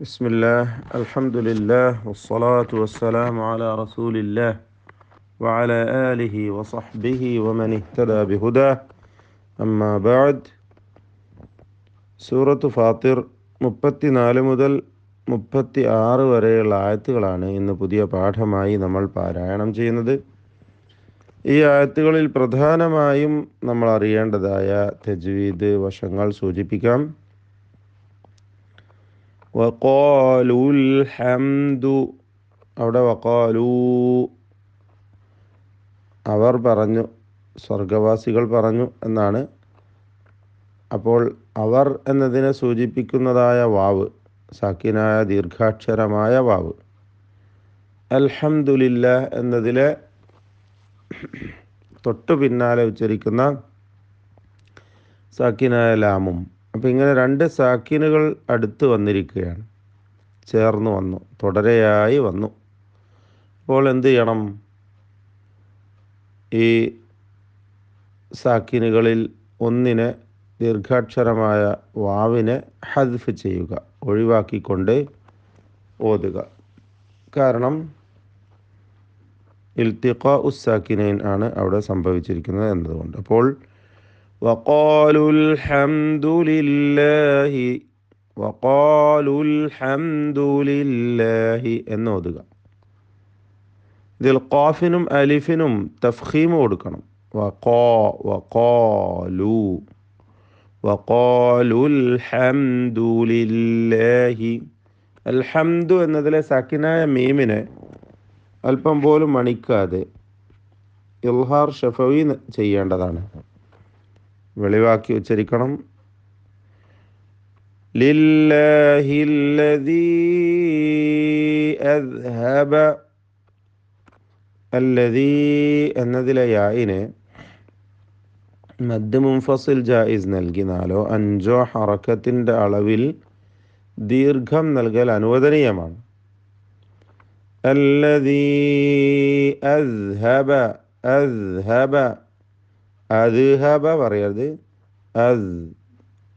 بسم الله الحمد لله والصلاة والسلام على رسول الله وعلى آله وصحبه ومن اهتدى بهداه أما بعد സൂറത്ത് ഫാത്തിർ 34 മുതൽ 36 വരെയുള്ള ആയത്തുകളാണ് ഇന്ന് പുതിയ പാഠമായി നമ്മൾ പാരായണം ചെയ്യുന്നത്. ഈ ആയത്തുകളിൽ പ്രധാനമായും നമ്മൾ അറിയേണ്ടതായ തജ്വീദ് വശങ്ങൾ സൂചിപ്പിക്കാം. വഖാലുൽ ഹംദു, അവിടെ വഖാലൂ അവർ പറഞ്ഞു, സ്വർഗവാസികൾ പറഞ്ഞു എന്നാണ്. അപ്പോൾ അവർ എന്നതിനെ സൂചിപ്പിക്കുന്നതായ വാവ് സാക്കിനായ ദീർഘാക്ഷരമായ വാവ്. അൽഹംദുലില്ലാഹ് എന്നതിലെ തൊട്ടു പിന്നാലെ ഉച്ചരിക്കുന്ന സാക്കിനായ ലാമും. അപ്പോൾ ഇങ്ങനെ രണ്ട് സാക്കിനുകൾ അടുത്ത് വന്നിരിക്കുകയാണ്, ചേർന്ന് വന്നു, തുടരെയായി വന്നു. അപ്പോൾ എന്ത് ചെയ്യണം? ഈ സാക്കിനുകളിൽ ഒന്നിനെ, ദീർഘാക്ഷരമായ വാവിനെ ഹദ്ഫ് ചെയ്യുക, ഒഴിവാക്കിക്കൊണ്ട് ഓതുക. കാരണം ഇൽത്തിഖാ ഉസ്സാക്കിനൈൻ ആണ് അവിടെ സംഭവിച്ചിരിക്കുന്നത് എന്നതുകൊണ്ട്. അപ്പോൾ വഖാലുൽ ഹംദുലില്ലാഹി, വഖാലുൽ ഹംദുലില്ലാഹി എന്ന് ഓതുക. ഇതിൽ ഖാഫിനും അലിഫിനും തഫ്ഖീം കൊടുക്കണം. വഖാലു വഖാലുൽ ഹംദുലില്ലാഹി. അൽഹംദു എന്നതിലെ സാക്കിനായ മീമിനെ അല്പം പോലും മണിക്കാതെ ഇൽഹാർ ഷഫവി ചെയ്യേണ്ടതാണ്, വെളിവാക്കി ഉച്ചരിക്കണം. ലില്ലാഹില്ലദീ അദ്ഹബ, അല്ലദീ എന്നതിലെ യായിനെ മദ് മുൻഫസിൽ ജായിസ് നൽകി 4 5 ഹറക്കത്തിൻ്റെ അളവിൽ ദീർഘം നൽകൽ അനുവദനീയമാണ്. അല്ലദീ അദ്ഹബ, അദ്ഹബ, അദ്ഹബ പറയരുത്,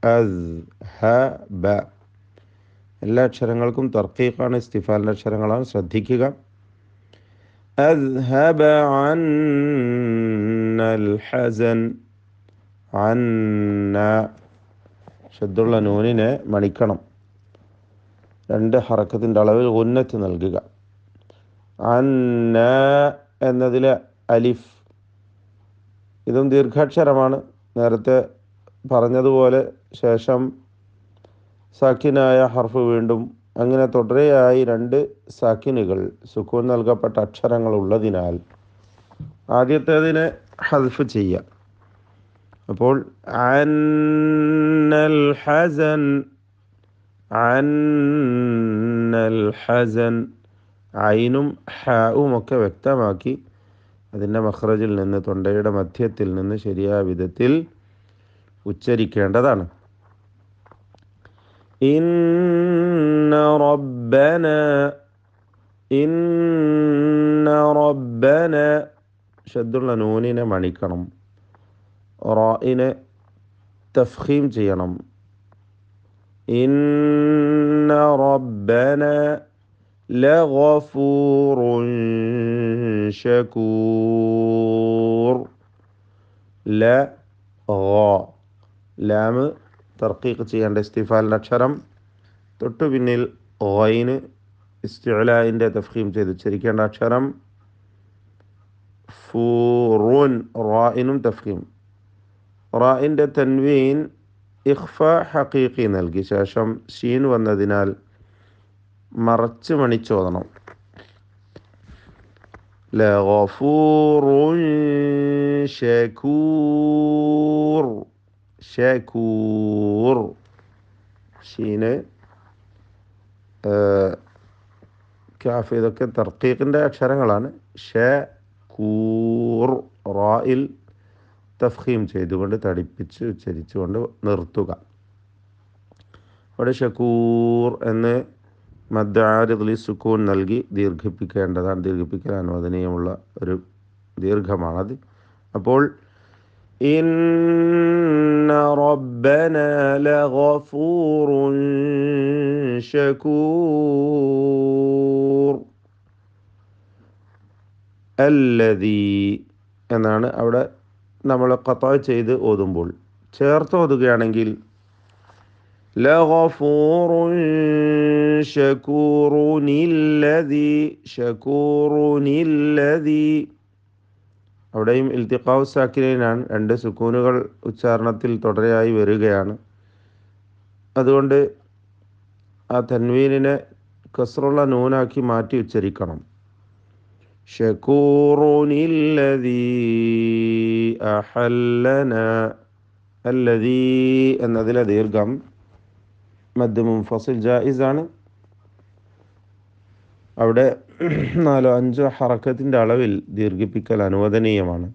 അദ്ഹബ. എല്ലാ അക്ഷരങ്ങൾക്കും തർക്കീഖാണ്, ഇസ്തിഫാലിൻ്റെ അക്ഷരങ്ങളാണ്, ശ്രദ്ധിക്കുക. അദ്ഹബ അന്നൽ ഹസൻ, അന്ന ഷദ്ദുള്ള നൂനിനെ മണിക്കണം, 2 ഹറക്കത്തിൻ്റെ അളവിൽ ഉന്നത്ത് നൽകുക. അന്ന എന്നതിലെ അലിഫ്, ഇതും ദീർഘാക്ഷരമാണ്, നേരത്തെ പറഞ്ഞതുപോലെ. ശേഷം സാക്കിനായ ഹർഫ് വീണ്ടും, അങ്ങനെ തുടരെയായി 2 സാക്കിനുകൾ സുക്കൂൻ നൽകപ്പെട്ട അക്ഷരങ്ങൾ ഉള്ളതിനാൽ ആദ്യത്തേതിനെ ഹദ്ഫ് ചെയ്യുക. അപ്പോൾ അന്നൽ ഹസൻ, അന്നൽ ഹസൻ, ഐനും ഹാവും ഒക്കെ വ്യക്തമാക്കി അതിൻ്റെ മഖ്റജിൽ നിന്ന്, തൊണ്ടയുടെ മധ്യത്തിൽ നിന്ന് ശരിയായ വിധത്തിൽ ഉച്ചരിക്കേണ്ടതാണ്. ഇന്ന റബ്ബന, ഇന്ന റബ്ബന ഷദ്ദുള്ള നൂനിനെ മണിക്കണം, റായിനെ തഫ്ഖീം ചെയ്യണം. ഇന്ന റബ്ബന ലഗഫൂറുൻ ശകൂർ. ലാമ് തർക്കീഖ് ചെയ്യേണ്ട ഇസ്തിഫാലിൻ്റെ അക്ഷരം, തൊട്ടു പിന്നിൽ ഗൈന് ഇസ്തിഅലാഇൻ്റെ തഫ്ഖീം ചെയ്ത് ഉച്ചരിക്കേണ്ട അക്ഷരം. ഫൂറുൻ, റായിനും തഫ്ഖീം. റായിൻ്റെ തൻവീൻ ഇഖ്ഫ ഹഖീഖി നൽകി ശേഷം ഷീൻ വന്നതിനാൽ മറച്ച് മണിച്ചോദണം. ലഗഫൂറുൻ ശകൂർ, ശകൂർ. ഷീന് കാഫ് ഇതൊക്കെ തർക്കീഖിൻ്റെ അക്ഷരങ്ങളാണ്. ശകൂർ റായിൽ തഫ്ഖീം ചെയ്തുകൊണ്ട് തടിപ്പിച്ച് ഉച്ചരിച്ചുകൊണ്ട് നിർത്തുക. അവിടെ ഷകൂർ എന്ന് മദ് ആരിദ്ലി സുക്കൂൻ നൽകി ദീർഘിപ്പിക്കേണ്ടതാണ്, ദീർഘിപ്പിക്കാൻ അനുവദനീയമുള്ള ഒരു ദീർഘമാണത്. അപ്പോൾ ഇന്ന റബ്ബന ലഗഫൂറുൻ ഷകൂർ. അല്ലദീ എന്നാണ് അവിടെ നമ്മൾ ഖതാ ചെയ്ത് ഓതുമ്പോൾ. ചേർത്ത് ഓതുകയാണെങ്കിൽ ലഗഫൂറുൻ ഷകൂറുനില്ലദീ. അവിടെയും ഇൽത്തിഖാഉ സാക്കിനൈനാണ്, രണ്ട് സുക്കൂനുകൾ ഉച്ചാരണത്തിൽ തുടരെയായി വരികയാണ്. അതുകൊണ്ട് ആ തൻവീനിനെ കസ്റുള്ള നൂനാക്കി മാറ്റി ഉച്ചരിക്കണം. ഷകൂറുനില്ലദീ അഹല്ലന. അല്ലദീ എന്നതിലെ ദീർഘം മദ് മുൻഫസിൽ ജായിസാണ്. അവിടെ 4-5 ഹറക്കത്തിൻ്റെ അളവിൽ ദീർഘിപ്പിക്കൽ അനുവദനീയമാണ്.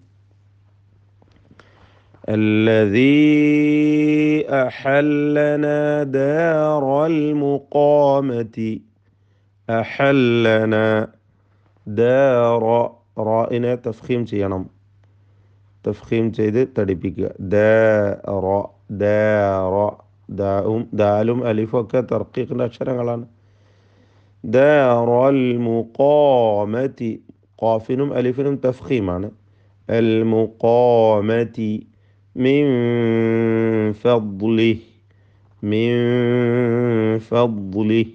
الذي أحلنا دار المقامة. أحلنا دار റായിനെ തഫ്ഖീം ചെയ്യണം. തഫ്ഖീം ചെയ്ത് തടിപ്പിക്കുക. ദാറും ദാലും അലിഫും ഒക്കെ തർക്കീഖിൻ്റെ അക്ഷരങ്ങളാണ്. ദാറൽ മുഖാമതി, ഖാഫിനും അലിഫിനും തഫ്ഖീമാണ്. അൽ മുഖാമതി മിൻ ഫദ്ലിഹി.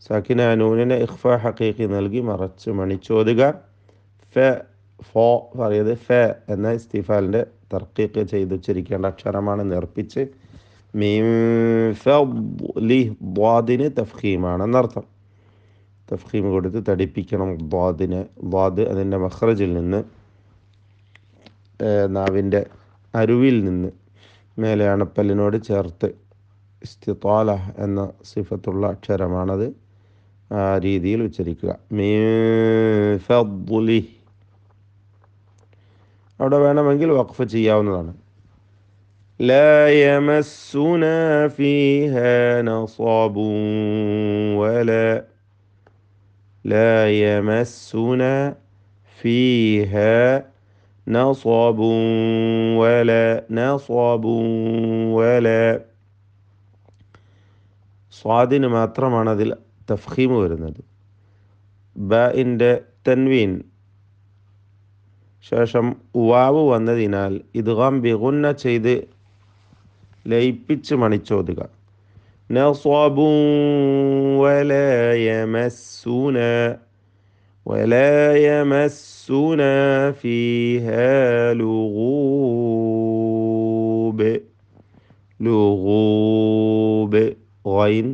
സാക്കിന നൂനിനെ ഇഖ്ഫാ ഹഖീഖി നൽകി മറച്ച് മണിച്ചോതുക. പറയുന്നത് ഫ എന്ന ഇസ്തിഫാലിൻ്റെ തർക്കീഖ് ചെയ്ത് ഉച്ചരിക്കേണ്ട അക്ഷരമാണ് നേർപ്പിച്ച്. മിൻ ഫദ്ലിഹി ദ്വാദിന് തഫ്ഖീമാണെന്നർത്ഥം. തഫ്ഖീം കൊടുത്ത് തടിപ്പിക്കണം ദ്വാദിനെ. ദ്വാദ് അതിൻ്റെ മഖ്റജിൽ നിന്ന്, നാവിൻ്റെ അരുവിൽ നിന്ന് മേലെ അണപ്പല്ലിനോട് ചേർത്ത് ഇസ്തിത്വാല എന്ന സിഫത്തുള്ള അക്ഷരമാണത്. ആ രീതിയിൽ ഉച്ചരിക്കുക. മിൻ ഫദ്ലിഹി. അവിടെ വേണമെങ്കിൽ വഖഫ് ചെയ്യാവുന്നതാണ്. ലാ യമസ്സുനാ ഫീഹാ നസബുൻ വലാ. ലാ യമസ്സുനാ ഫീഹാ നസബുൻ വലാ. സ്വാദിന് മാത്രമാണ് അതിൽ തഫ്ഖീം വരുന്നത്. ബഇൻ്റെ തൻവീൻ ശേഷം വാവ് വന്നതിനാൽ ഇദ്ഗാം ബിഗുന്ന ചെയ്ത് ലയിപ്പിച്ച് മണിച്ചോതുക. നസബുൻ വലാ യമസ്സുനാ ഫീഹാ ലുഗൂബ്. ഗൈൻ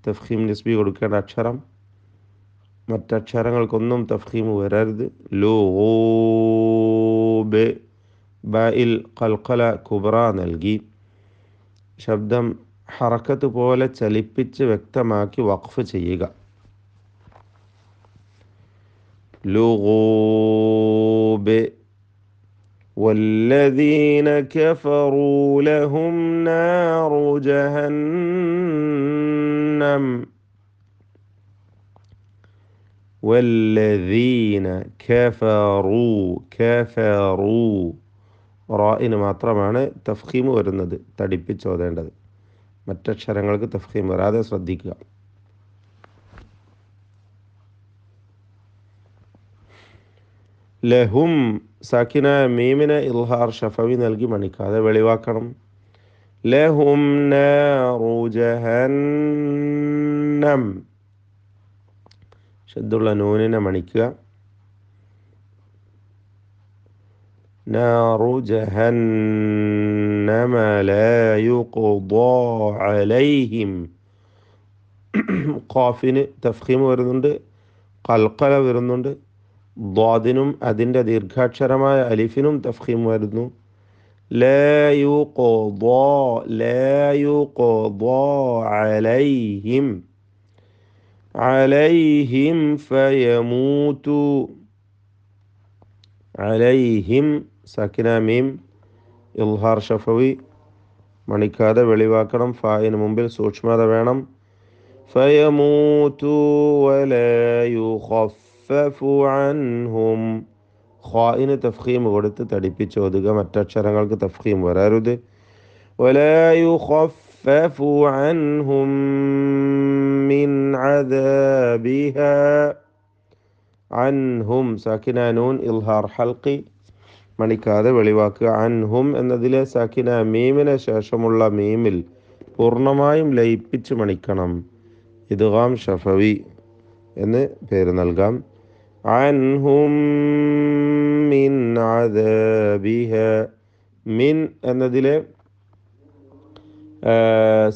തഫ്ഖീം നിസ്ബി കൊടുക്കേണ്ട അക്ഷരം. മറ്റക്ഷരങ്ങൾക്കൊന്നും തഫ്ഖീം വരരുത്. ലുഗൂബ്. ബഇൽ ഖൽഖല കുബ്ര നൽകി ശബ്ദം ഹറക്കത്ത് പോലെ ചലിപ്പിച്ച് വ്യക്തമാക്കി വഖഫ് ചെയ്യുക. ലുഗൂബ്. വല്ലദീന കഫറൂ ലഹും നാറു ജഹന്നം. വല്ലദീന കഫറൂ. റായിന് മാത്രമാണ് തഫ്ഖീം വരുന്നത്, തടിപ്പിച്ചോതേണ്ടത്. മറ്റക്ഷരങ്ങൾക്ക് തഫ്ഖീം വരാതെ ശ്രദ്ധിക്കുക. ലഹും സാക്കിന മീമിനെ ഇൽഹാർ ഷഫവി നൽകി മണിക്കാതെ വെളിവാക്കണം. ലഹും നാറു ജഹന്നം. ഷദ്ദുള്ള നൂനിനെ മണിക്കുക. നാറു ജഹന്നമ ലാ യുഖ്ദാ അലൈഹിം. ഖാഫിന് തഫ്ഖീം വരുന്നുണ്ട്, ഖൽഖല വരുന്നുണ്ട്. ദ്വാദിനും അതിൻ്റെ ദീർഘാക്ഷരമായ അലിഫിനും തഫ്ഖീം വരുന്നു. ലാ യുഖ്ദാ അലൈഹിം ഫയമൂതു. അലൈഹിം സക്കിന മീം ഇൽഹാർ ഷഫവി മണിക്കാതെ വെളിവാക്കണം. ഫായിന് മുമ്പിൽ സൂക്ഷ്മത വേണം. ഫയമൂതു വലാ യുഖഫഫു അൻഹും. ഖായിന് തഫ്ഖീം കൊടുത്ത് തടിപ്പിച്ചോതുക. മറ്റക്ഷരങ്ങൾക്ക് തഫ്ഖീം വരരുത്. വലാ യുഖഫഫു അൻഹും من عذابها عنهم സാക്കിന നൂൻ ഇൽഹാർ ഹൽക്കി മണിക്കാതെ വെളിവാക്കുക. അൻഹും എന്നതിലെ സാക്കിന മീമിന് ശേഷമുള്ള മീമിൽ പൂർണ്ണമായും ലയിപ്പിച്ച് മണിക്കണം. ഇദ്ഗാം ഷഫവി എന്ന് പേര് നൽകാം. അൻഹും മിൻ അദാബിഹ. മിൻ എന്നതിലെ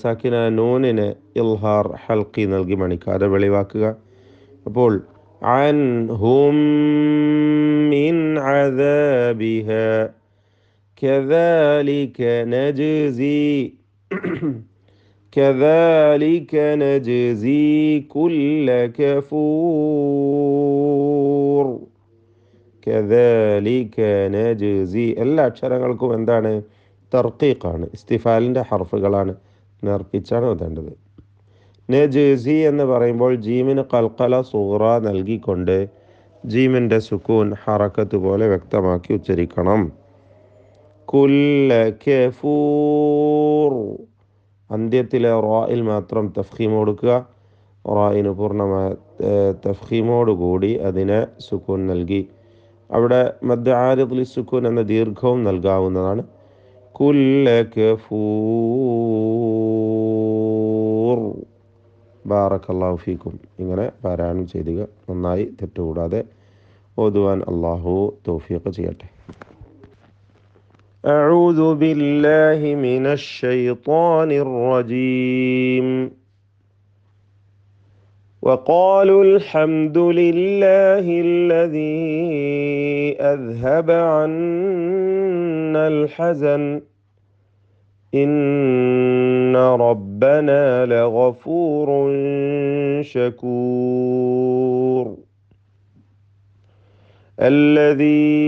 സാക്കിന നൂനിന് ഇൽഹാർ ഹൽക്കി നൽകി മണിക്കാതെ വെളിവാക്കുക. അപ്പോൾ അൻഹും മിൻ അദാബിഹ കദാലിക നജ്സി كذلك نجزي كل كفور. كذلك نجزي എല്ലാ അക്ഷരങ്ങൾക്കും എന്താണ്? തർക്കീഖാണ്. ഇസ്തിഫാലിൻ്റെ ഹർഫുകളാണ്, നേർപ്പിച്ചാണ് ഓതേണ്ടത്. നജ്സി എന്ന് പറയുമ്പോൾ ജീമിന് ഖൽഖല സുഗ്റ നൽകിക്കൊണ്ട് ജീമിൻ്റെ സുക്കൂൻ ഹറക്കത്ത് പോലെ വ്യക്തമാക്കി ഉച്ചരിക്കണം. കുല്ല കഫൂർ. അന്ത്യത്തിലെ റായിൽ മാത്രം തഫ്ഖീം കൊടുക്കുക. റായിന് പൂർണ്ണമായ തഫ്ഖീമോടുകൂടി അതിനെ സുക്കൂൻ നൽകി. അവിടെ മദ് ആരിദ് ലിസ്സുക്കൂൻ എന്ന ദീർഘവും നൽകാവുന്നതാണ്. കുല്ല കഫൂർ. ബാറക്കല്ലാഹു ഫീക്കും. ഇങ്ങനെ പാരായണം ചെയ്യുക. നന്നായി തെറ്റുകൂടാതെ ഓതുവാൻ അള്ളാഹു തൗഫീഖ് ചെയ്യട്ടെ. أعوذ بالله من الشيطان الرجيم. وقالوا الحمد لله الذي أذهب عنا الحزن إن ربنا لغفور شكور. الذي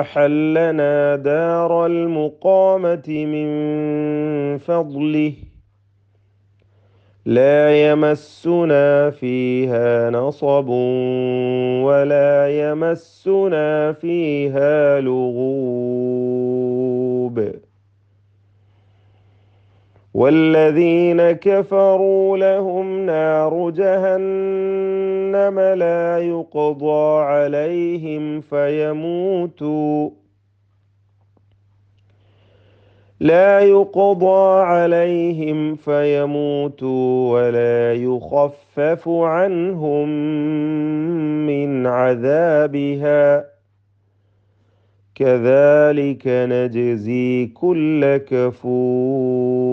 أحلنا دار المقامة من فضله لا يمسنا فيها نصب ولا يمسنا فيها لغوب. والذين كفروا لهم نار جهنم لا يقضى عليهم فيموتوا ولا يخفف عنهم من عذابها كذلك نجزي كل كفور.